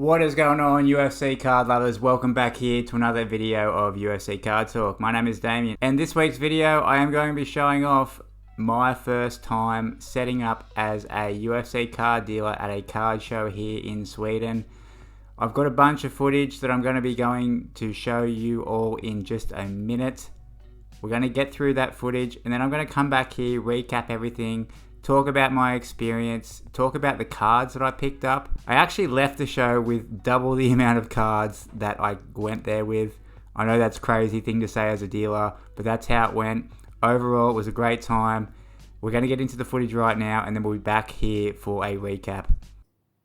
What is going on, UFC card lovers? Welcome back here to another video of UFC Card Talk. My name is Damien, and this week's video I am going to be showing off my first time setting up as a UFC card dealer at a card show here in Sweden. I've got a bunch of footage that I'm going to be going to show you all in just a minute. We're going to get through that footage, and then I'm going to come back here, recap everything, talk about my experience, talk about the cards that I picked up. I actually left the show with double the amount of cards that I went there with. I know that's a crazy thing to say as a dealer, but that's how it went. Overall, it was a great time. We're going to get into the footage right now, and then we'll be back here for a recap.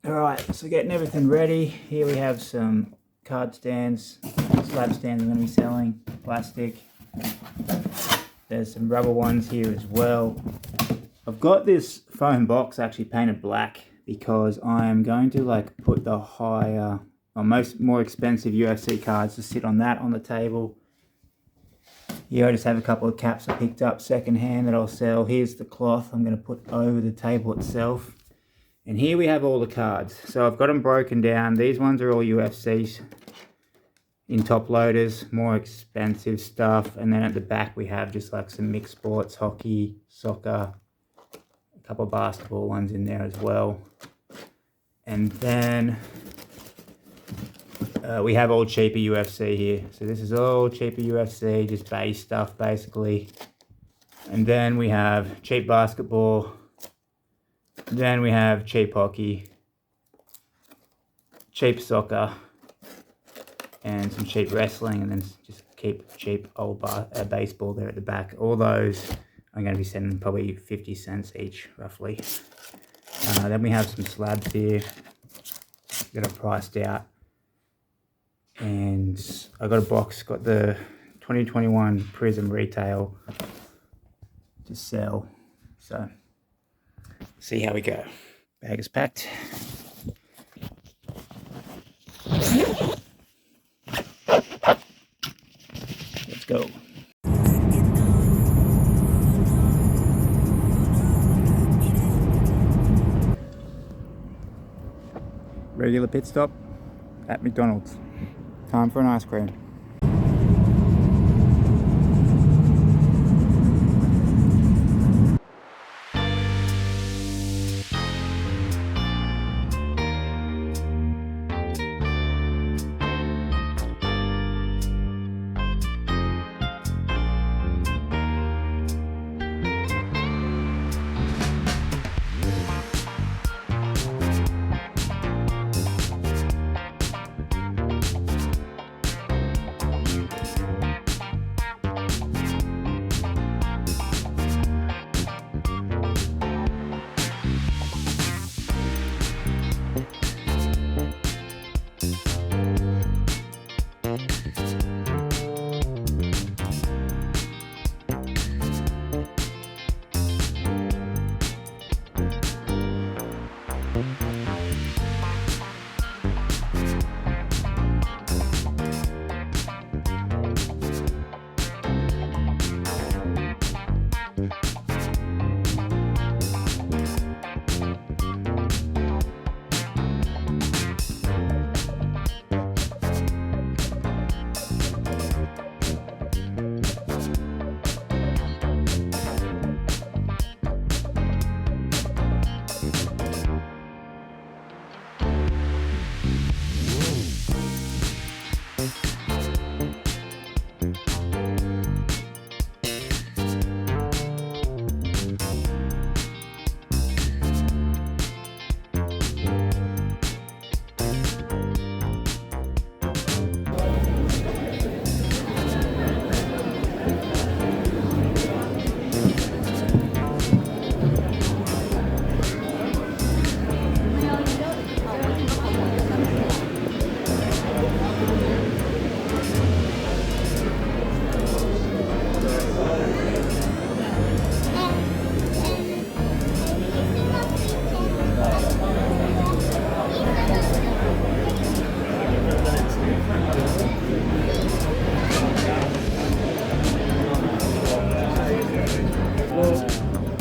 Alright, so getting everything ready. Here we have some card stands, slab stands I'm going to be selling, plastic. There's some rubber ones here as well. I've got this foam box actually painted black because I'm going to put the higher or more expensive UFC cards to sit on that on the table. Here I just have a couple of caps I picked up secondhand that I'll sell. Here's the cloth I'm going to put over the table itself. And here we have all the cards. So I've got them broken down. These ones are all UFCs in top loaders, more expensive stuff. And then at the back we have just like some mixed sports, hockey, soccer, a couple of basketball ones in there as well. And then we have all cheaper UFC here. So this is all cheaper UFC, just base stuff basically. And then we have cheap basketball. Then we have cheap hockey, cheap soccer, and some cheap wrestling, and then just keep cheap old baseball there at the back. All those I'm going to be sending probably 50 cents each, roughly. Then we have some slabs here that are priced out. And I got a box, got the 2021 Prism Retail to sell. So, see how we go. Bag is packed. Let's go. Regular pit stop at McDonald's. Time for an ice cream.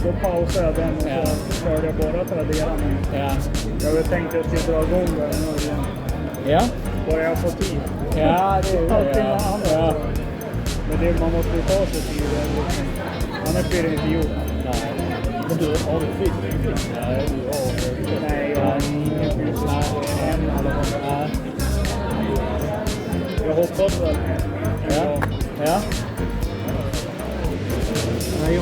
Då pausade jag den och så körde jag bara på raderande. Ja. Jag tänkte att jag dra igång den. Ja. Vad jag får tid. Ja, det är Allting ja. annat. Ja. Men det, man måste ju ta sig tid. Annars blir det inte gjort. Nej. Men du har du fysiskt? Nej, du har... Nej, jag har ingen fysisk än i alla fall. Nej. Jag hoppas väl. Ja. Ja. Nej,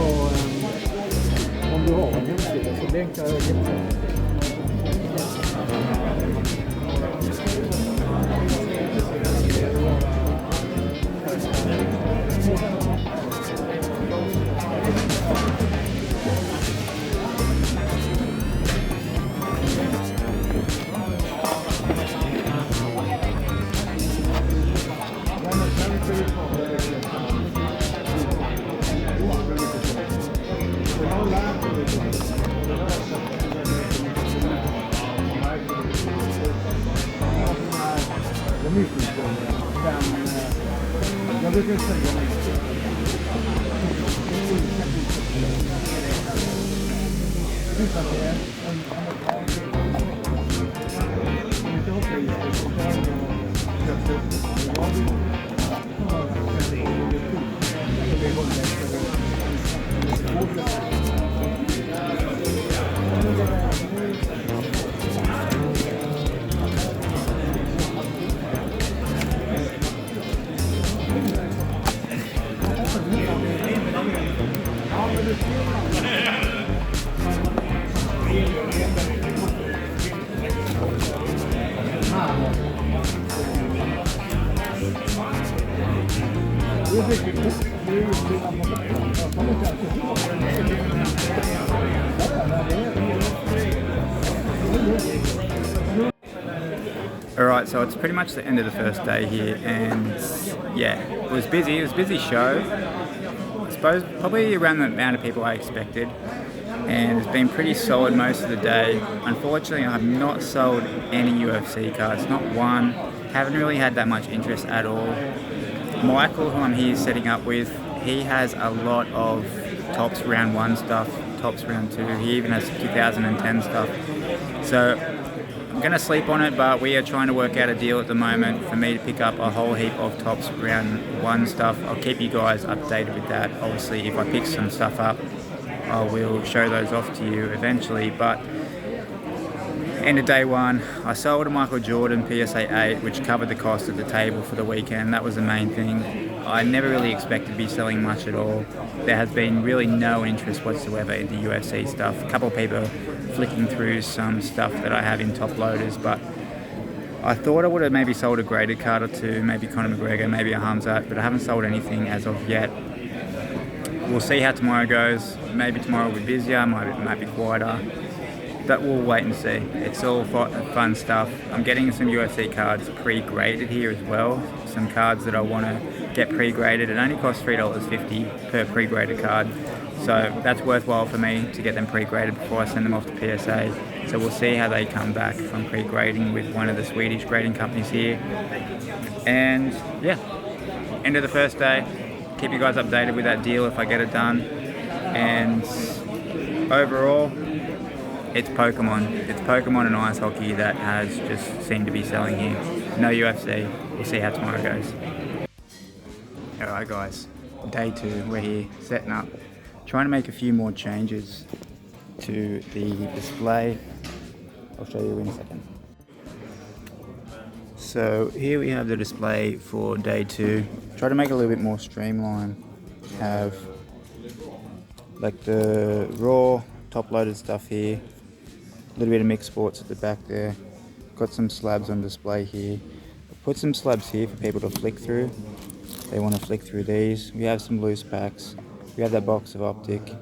om du har en hemsida så länkar jag jättemycket. Jag brukar säga Alright, so it's pretty much the end of the first day here, and yeah, it was busy. It was a busy show. I suppose probably around the amount of people I expected, and it's been pretty solid most of the day. Unfortunately, I have not sold any UFC cards, not one. Haven't really had that much interest at all. Michael, who I'm here setting up with, he has a lot of Topps round 1 stuff, Topps round 2. He even has 2010 stuff. So I'm going to sleep on it, but we are trying to work out a deal at the moment for me to pick up a whole heap of Topps round 1 stuff. I'll keep you guys updated with that. Obviously, if I pick some stuff up, I will show those off to you eventually. But end of day 1, I sold a Michael Jordan PSA 8, which covered the cost of the table for the weekend. That was the main thing. I never really expected to be selling much at all. There has been really no interest whatsoever in the UFC stuff. A couple of people flicking through some stuff that I have in top loaders, but I thought I would have maybe sold a graded card or two, maybe Conor McGregor, maybe a Hamzat, but I haven't sold anything as of yet. We'll see how tomorrow goes. Maybe tomorrow will be busier, might be quieter. That we'll wait and see. It's all fun stuff. I'm getting some UFC cards pre-graded here as well. Some cards that I want to get pre-graded. It only costs $3.50 per pre-graded card. So that's worthwhile for me to get them pre-graded before I send them off to PSA. So we'll see how they come back from pre-grading with one of the Swedish grading companies here. And yeah, end of the first day. Keep you guys updated with that deal if I get it done. And overall, it's Pokemon. It's Pokemon and ice hockey that has just seemed to be selling here. No UFC. We'll see how tomorrow goes. Alright guys, day 2, we're here setting up. Trying to make a few more changes to the display. I'll show you in a second. So here we have the display for day 2. Try to make it a little bit more streamlined. Have like the raw top loaded stuff here. A little bit of mixed sports at the back there. Got some slabs on display here. Put some slabs here for people to flick through. They want to flick through these. We have some loose packs. We have that box of optic.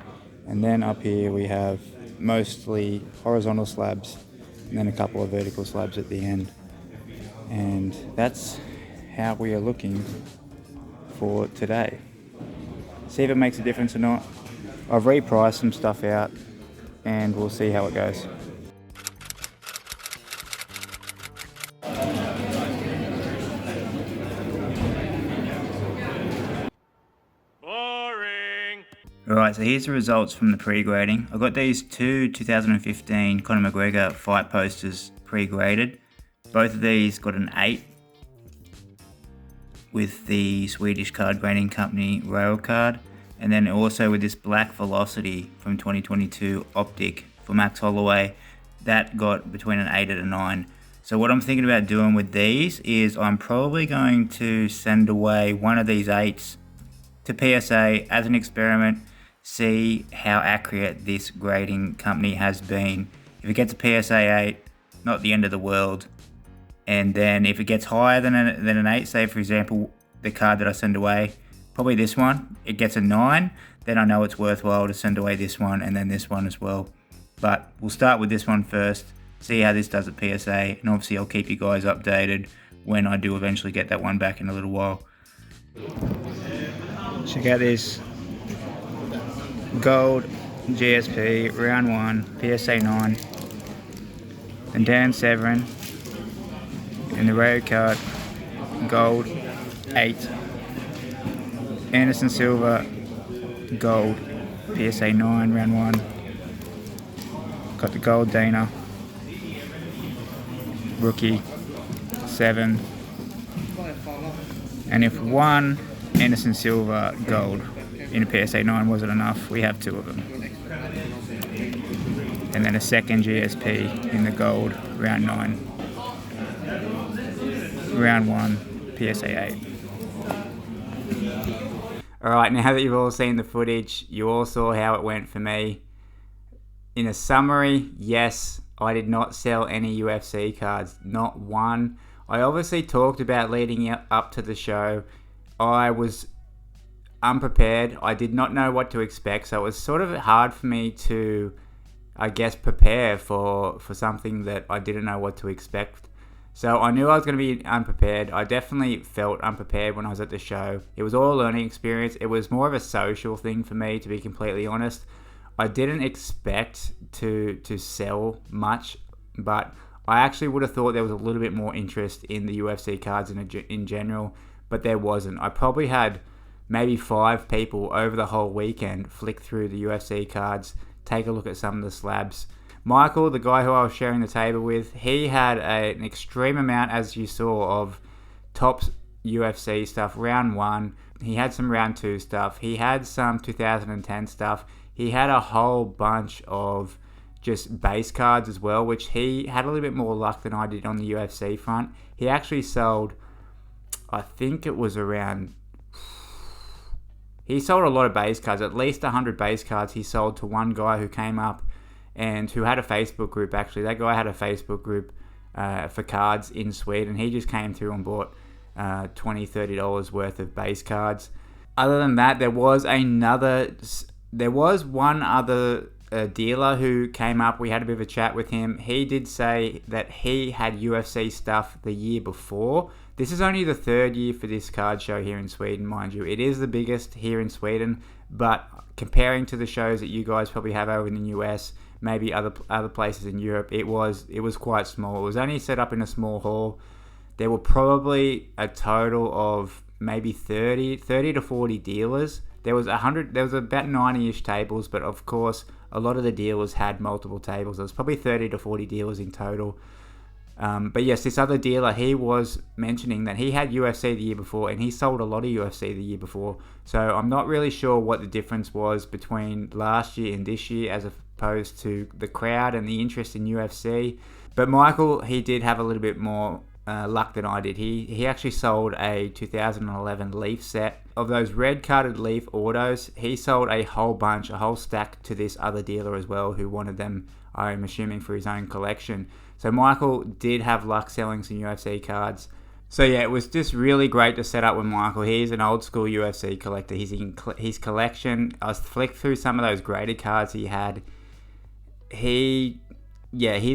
And then up here we have mostly horizontal slabs and then a couple of vertical slabs at the end. And that's how we are looking for today. See if it makes a difference or not. I've repriced some stuff out and we'll see how it goes. Alright, so here's the results from the pre-grading. I got these two 2015 Conor McGregor fight posters pre-graded. Both of these got an 8 with the Swedish card grading company Railcard, and then also with this Black Velocity from 2022 Optic for Max Holloway, that got between an 8 and a 9. So what I'm thinking about doing with these is I'm probably going to send away one of these 8s to PSA as an experiment, see how accurate this grading company has been. If it gets a PSA 8, not the end of the world. And then if it gets higher than an 8, say for example the card that I send away, probably this one, it gets a 9, then I know it's worthwhile to send away this one and then this one as well. But we'll start with this one first, see how this does at PSA, and obviously I'll keep you guys updated when I do eventually get that one back in a little while. Check out this gold GSP round 1 PSA 9 and Dan Severin in the rare card gold 8, Anderson Silva gold PSA 9 round 1. Got the gold Dana rookie 7, and if one Anderson Silva gold in a PSA 9 wasn't enough, we have 2 of them, and then a second GSP in the gold round 9, round 1 PSA 8. Alright, now that you've all seen the footage, you all saw how it went for me. In a summary, yes, I did not sell any UFC cards, not one. I obviously talked about leading up to the show. I was unprepared. I did not know what to expect, so it was sort of hard for me to, I guess, prepare for something that I didn't know what to expect. So I knew I was going to be unprepared. I definitely felt unprepared when I was at the show. It was all a learning experience. It was more of a social thing for me, to be completely honest. I didn't expect to sell much, but I actually would have thought there was a little bit more interest in the UFC cards in general, but there wasn't. I probably had maybe 5 people over the whole weekend flick through the UFC cards, take a look at some of the slabs. Michael, the guy who I was sharing the table with, he had an extreme amount, as you saw, of top UFC stuff, round 1. He had some round 2 stuff. He had some 2010 stuff. He had a whole bunch of just base cards as well, which he had a little bit more luck than I did on the UFC front. He actually sold, I think it was around, he sold a lot of base cards, at least 100 base cards he sold to one guy who came up and who had a Facebook group. Actually, that guy had a Facebook group for cards in Sweden. He just came through and bought $20-$30 worth of base cards. Other than that, there was one other dealer who came up. We had a bit of a chat with him. He did say that he had UFC stuff the year before. This is only the 3rd year for this card show here in Sweden, mind you. It is the biggest here in Sweden, but comparing to the shows that you guys probably have over in the US, maybe other places in Europe, it was quite small. It was only set up in a small hall. There were probably a total of maybe 30 to 40 dealers. There was about 90-ish tables, but of course a lot of the dealers had multiple tables. There was probably 30 to 40 dealers in total. But yes, this other dealer, he was mentioning that he had UFC the year before, and he sold a lot of UFC the year before. So I'm not really sure what the difference was between last year and this year as opposed to the crowd and the interest in UFC. But Michael, he did have a little bit more luck than I did. He actually sold a 2011 Leaf set of those red carded Leaf autos. He sold a whole stack to this other dealer as well, who wanted them, I'm assuming, for his own collection. So Michael did have luck selling some UFC cards. So yeah, it was just really great to set up with Michael. He's an old school UFC collector. His collection, I was flicked through some of those graded cards he had. His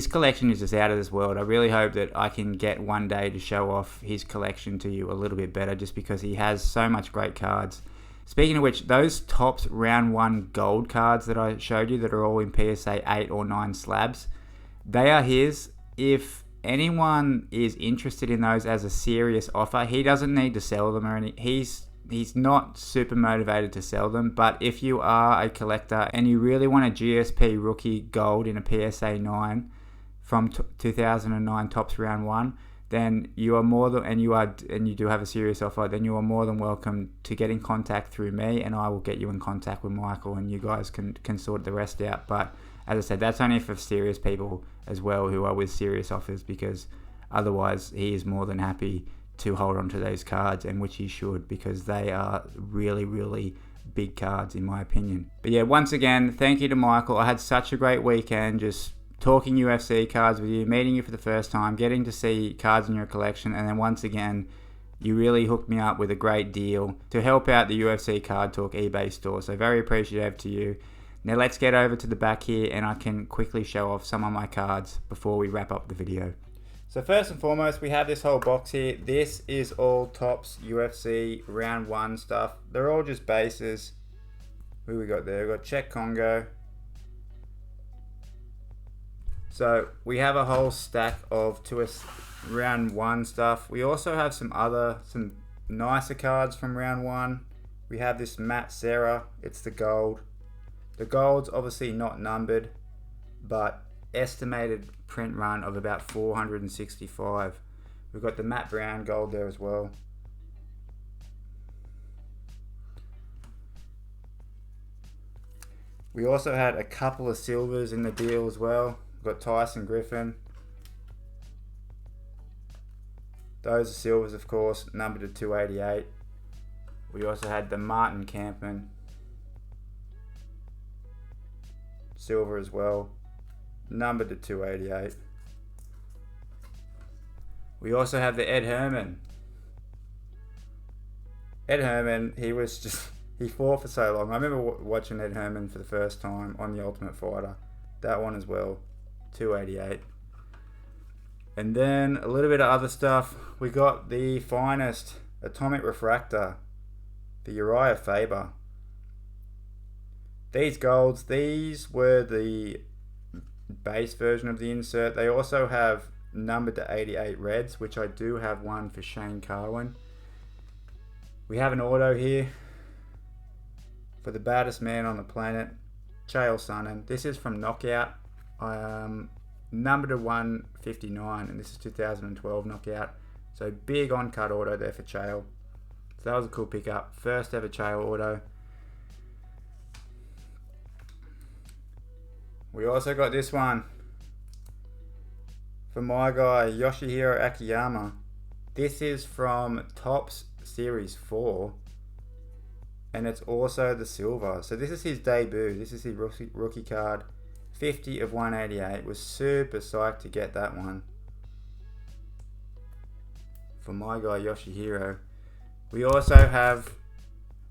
collection is just out of this world. I really hope that I can get one day to show off his collection to you a little bit better, just because he has so much great cards. Speaking of which, those Topps round 1 gold cards that I showed you that are all in PSA 8 or 9 slabs, they are his. If anyone is interested in those as a serious offer, he doesn't need to sell them or he's not super motivated to sell them. But if you are a collector and you really want a GSP rookie gold in a PSA 9 from 2009 Topps round 1, then you are more than, and you do have a serious offer, then you are more than welcome to get in contact through me, and I will get you in contact with Michael, and you guys can sort the rest out. But as I said, that's only for serious people as well who are with serious offers, because otherwise he is more than happy to hold on to those cards, and which he should, because they are really, really big cards in my opinion. But yeah, once again, thank you to Michael. I had such a great weekend just talking UFC cards with you, meeting you for the first time, getting to see cards in your collection, and then once again, you really hooked me up with a great deal to help out the UFC Card Talk eBay store. So very appreciative to you. Now let's get over to the back here, and I can quickly show off some of my cards before we wrap up the video. So first and foremost, we have this whole box here. This is all Topps UFC round 1 stuff. They're all just bases. Who we got there? We got Czech Congo. So we have a whole stack of round 1 stuff. We also have some nicer cards from round 1. We have this Matt Serra. It's the gold. The gold's obviously not numbered, but estimated print run of about 465. We've got the Matt Brown gold there as well. We also had a couple of silvers in the deal as well. We've got Tyson Griffin. Those are silvers, of course, numbered to 288. We also had the Martin Campman. Silver as well, numbered to 288. We also have the Ed Herman. Ed Herman, he fought for so long. I remember watching Ed Herman for the first time on The Ultimate Fighter. That one as well, 288. And then a little bit of other stuff. We got the finest atomic refractor, the Uriah Faber. These golds, these were the base version of the insert. They also have numbered to 88 reds, which I do have one for Shane Carwin. We have an auto here for the baddest man on the planet, Chael Sonnen. This is from Knockout, numbered to 159, and this is 2012 Knockout. So big on-cut auto there for Chael. So that was a cool pickup. First ever Chael auto. We also got this one for my guy Yoshihiro Akiyama. This is from Topps Series 4, and it's also the silver. So this is his debut. This is his rookie card. 50 of 188. Was super psyched to get that one for my guy Yoshihiro. We also have,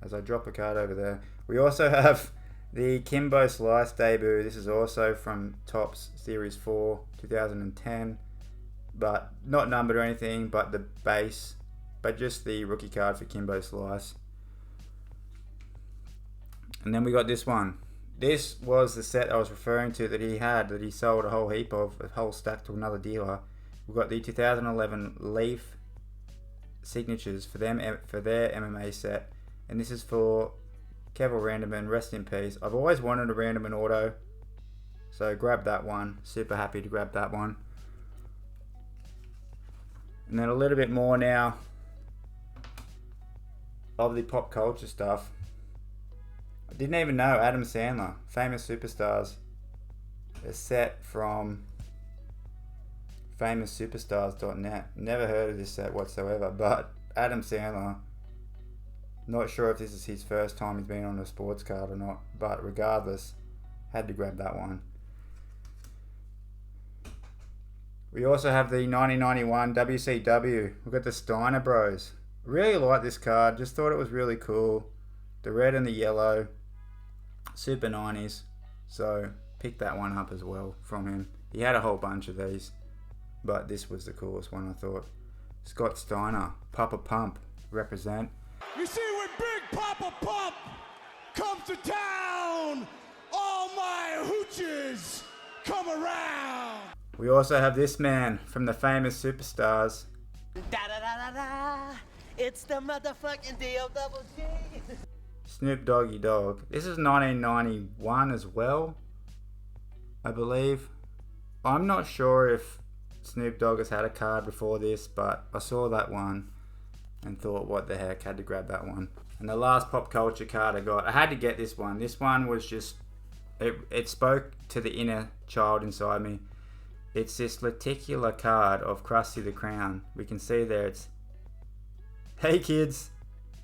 as I drop a card over there, we also have the Kimbo Slice debut. This is also from Topps Series 4, 2010, but not numbered or anything, but the base, but just the rookie card for Kimbo Slice. And then we got this one. This was the set I was referring to that he sold a whole heap of, a whole stack to another dealer. We've got the 2011 Leaf signatures for their MMA set, and this is for Kevin Randerman, rest in peace. I've always wanted a Randerman auto, so grab that one. Super happy to grab that one. And then a little bit more now of the pop culture stuff. I didn't even know Adam Sandler, Famous Superstars, a set from famoussuperstars.net. Never heard of this set whatsoever, but Adam Sandler, not sure if this is his first time he's been on a sports card or not, but regardless, had to grab that one. We also have the 1991 WCW. We've got the Steiner Bros. Really like this card, just thought it was really cool. The red and the yellow, super 90s. So picked that one up as well from him. He had a whole bunch of these, but this was the coolest one, I thought. Scott Steiner, Papa Pump, represent. You see, when Big Papa Pump comes to town, all my hooches come around. We also have this man from the Famous Superstars. Da da da da da. It's the motherfucking D-O-double-G. Snoop Doggy Dogg. This is 1991 as well, I believe. I'm not sure if Snoop Dogg has had a card before this, but I saw that one and thought, what the heck, had to grab that one. And the last pop culture card I got, I had to get this one. This one was just, it spoke to the inner child inside me. It's this lenticular card of Krusty the Clown. We can see there it's, hey kids,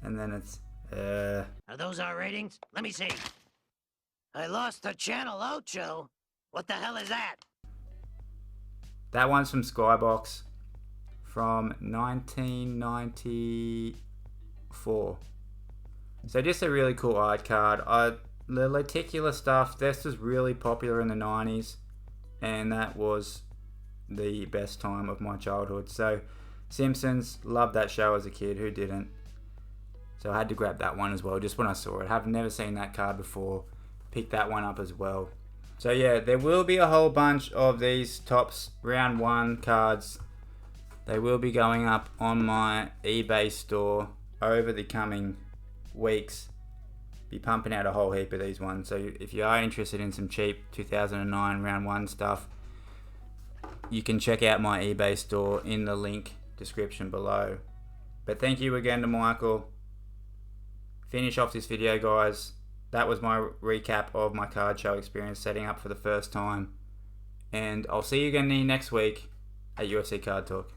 and then it's, Are those our ratings? Let me see. I lost to Channel Ocho. What the hell is that? that one's from Skybox from 1994. So just a really cool art card. The lenticular stuff, this was really popular in the 90s, and that was the best time of my childhood. So Simpsons, loved that show as a kid, who didn't? So I had to grab that one as well, just when I saw it. I've never seen that card before, picked that one up as well. So yeah, there will be a whole bunch of these Topps round 1 cards. They will be going up on my eBay store over the coming weeks. Be pumping out a whole heap of these ones. So if you are interested in some cheap 2009 round 1 stuff, you can check out my eBay store in the link description below. But thank you again to Michael. Finish off this video, guys. That was my recap of my card show experience setting up for the first time. And I'll see you again next week at UFC Card Talk.